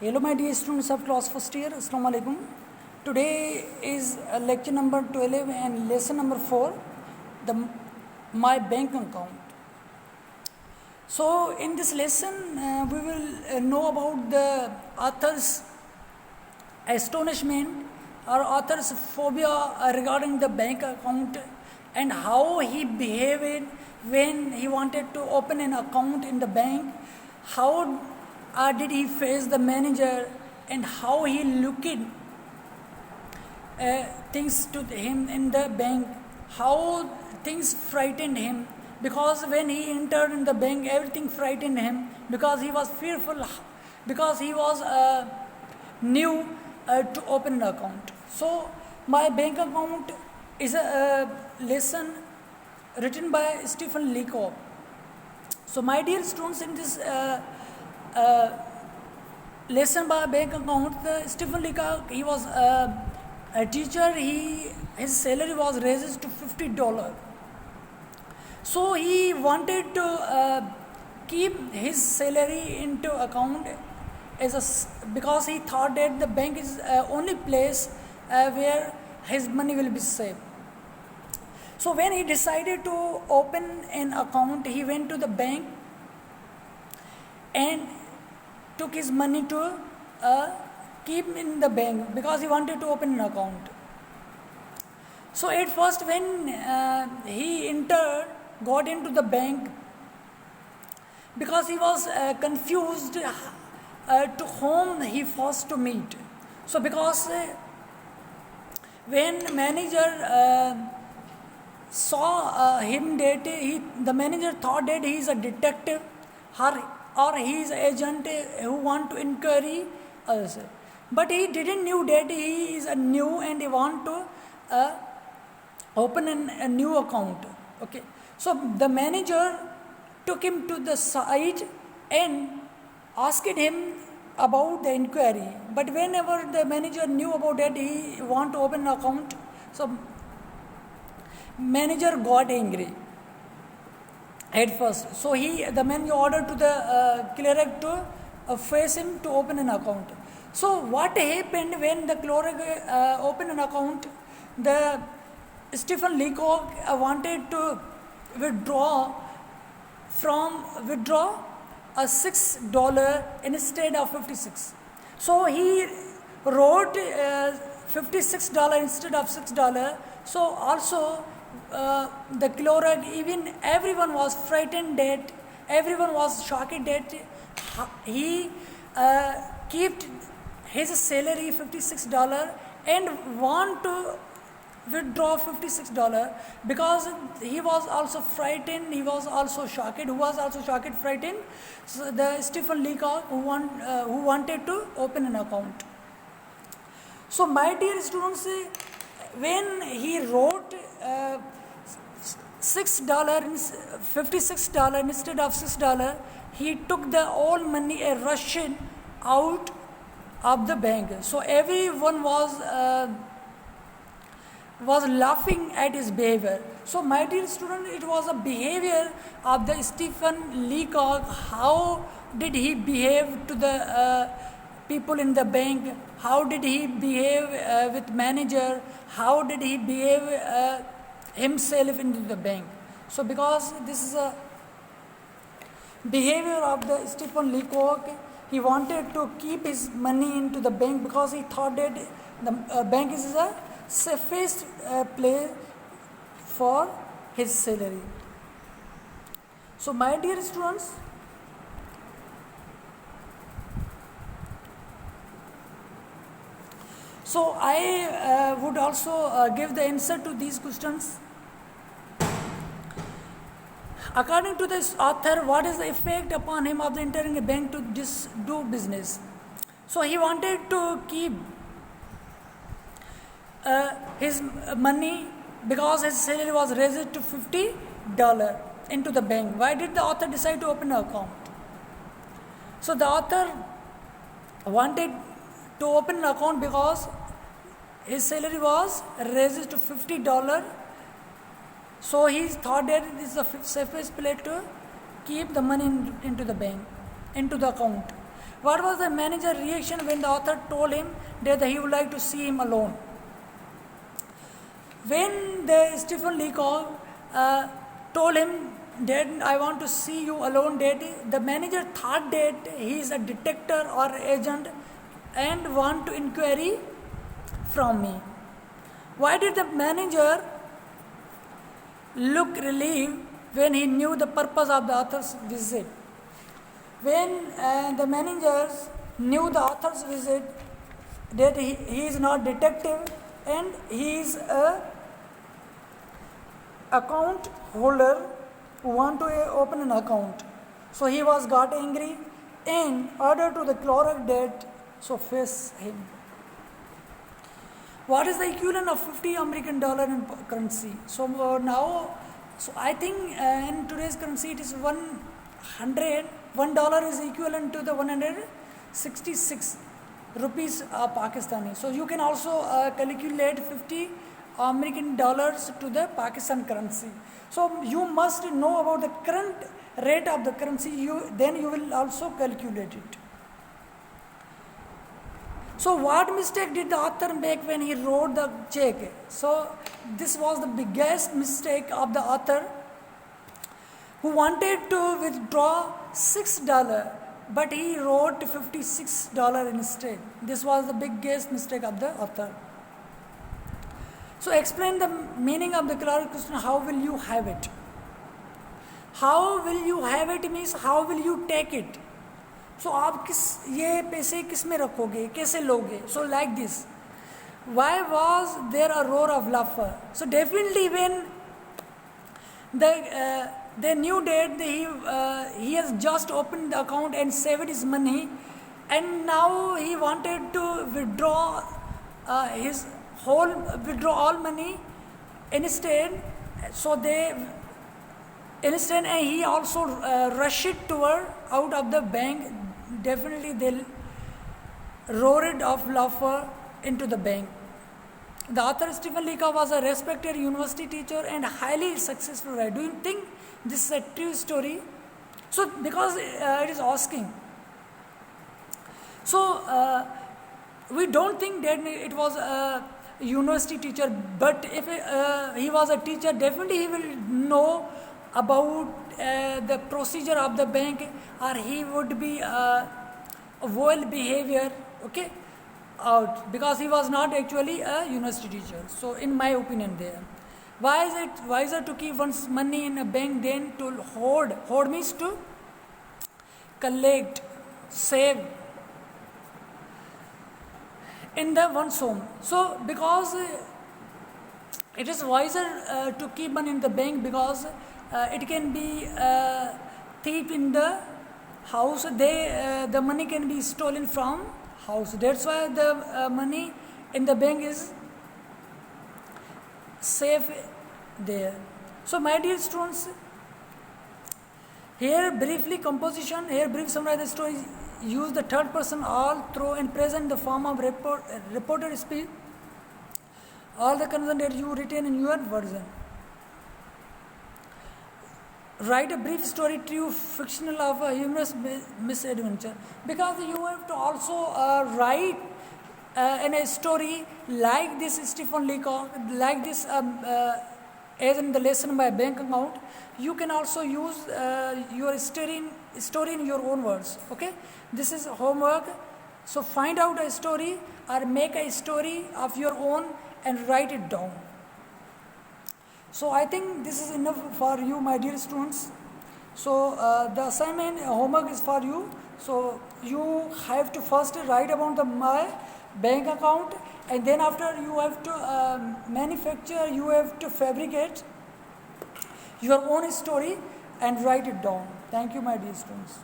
Hello my dear students of class first year, Assalamu alaikum. Today is lecture number 12 and lesson number 4, the my bank account. So in this lesson we will know about the author's astonishment or author's phobia regarding the bank account and how he behaved when he wanted to open an account in the bank, how did he face the manager and how he looked things to him in the bank, how things frightened him, because when he entered in the bank everything frightened him because he was fearful, because he was new to open an account. So my bank account is a lesson written by Stephen Leacock. So my dear students, in this lesson by bank account, Stephen Leacock, he was a teacher. His salary was raised to $50. So he wanted to keep his salary into account because he thought that the bank is only place where his money will be safe. So when he decided to open an account, he went to the bank and took his money to keep in the bank because he wanted to open an account. So at first when he got into the bank, because he was confused to whom he first to meet. So because when manager saw him, that the manager thought that he is a detective or he is an agent who want to inquiry others. But he didn't knew that he is a new and he want to open a new account. Okay, so the manager took him to the side and asked him about the inquiry. But whenever the manager knew about that he want to open an account, so manager got angry at first. So the manager ordered to the clerk to face him to open an account. So what happened when the clerk opened an account? The Stephen Leacock wanted to withdraw a $6 instead of 56. So he wrote $56 instead of $6. So also the clerk, even everyone was frightened, that everyone was shocked that he kept his salary $56 and want to withdraw $56 because he was also frightened, he was also shocked, frightened. So the Stephen Leacock who wanted to open an account. So my dear students, when he wrote $56 instead of $6, he took the all money and rushed out of the bank. So everyone was laughing at his behavior. So my dear student, it was a behavior of the Stephen Leacock. How did he behave to the people in the bank? How did he behave with manager? How did he behave himself into the bank? So because this is a behavior of the Stephen Leacock, he wanted to keep his money into the bank because he thought that the bank is a safest place for his salary. So my dear students, so I would also give the answer to these questions. According to this author, what is the effect upon him of entering a bank to do business? So he wanted to keep his money because his salary was raised to $50 into the bank. Why did the author decide to open an account? So the author wanted to open an account because his salary was raised to $50. So he thought that it is the safest place to keep the money into the bank, into the account. What was the manager's reaction when the author told him that he would like to see him alone? When the Stephen Leacock told him that I want to see you alone, that the manager thought that he is a detective or agent and want to inquiry from me. Why did the manager look relieved when he knew the purpose of the author's visit? When the managers knew the author's visit, that he is not detective and he is a account holder who want to open an account. So he was got angry and ordered to the clerk that so face him. What is the equivalent of 50 American dollar in currency? So now, so I think in today's currency it is 100. $1 is equivalent to the 166 rupees Pakistani. So you can also calculate 50 American dollars to the Pakistan currency. So you must know about the current rate of the currency. Then you will also calculate it. So what mistake did the author make when he wrote the check? So this was the biggest mistake of the author, who wanted to withdraw $6, but he wrote $56 instead. This was the biggest mistake of the author. So explain the meaning of the clerk question. How will you have it? How will you have it means how will you take it? So आप ये पैसे किस में रखोगे, कैसे लोगे? So like this. Why was there a roar of laughter? So definitely when they knew that he has just opened the account and saved his money, and now he wanted to withdraw all money instead. So and he also rushed toward out of the bank. Definitely they roared of laughter into the bank. The author Stephen Leacock was a respected university teacher and highly successful writer. Do you think this is a true story? So because it is asking. So we don't think that it was a university teacher, but if he was a teacher, definitely he will know about the procedure of the bank, or he would be a well behavior, okay, out, because he was not actually a university teacher. So in my opinion there, why is it wiser to keep one's money in a bank than to hoard? Hoard means to collect, save in the one's home. So because it is wiser to keep money in the bank, because it can be thief in the house. The money can be stolen from house. That's why the money in the bank is safe there. So my dear students, here briefly composition, here brief summarize the story. Use the third person all through and present the form of reported speech. All the content that you retain in your version. Write a brief story, true fictional of a humorous misadventure, because you have to also write in a story like this Stephen Leacock, like this as in the lesson by bank account. You can also use your story in your own words. Okay, this is homework. So find out a story or make a story of your own and write it down. So I think this is enough for you, my dear students. So the assignment homework is for you. So you have to first write about my bank account, and then after you have to manufacture, you have to fabricate your own story and write it down. Thank you, my dear students.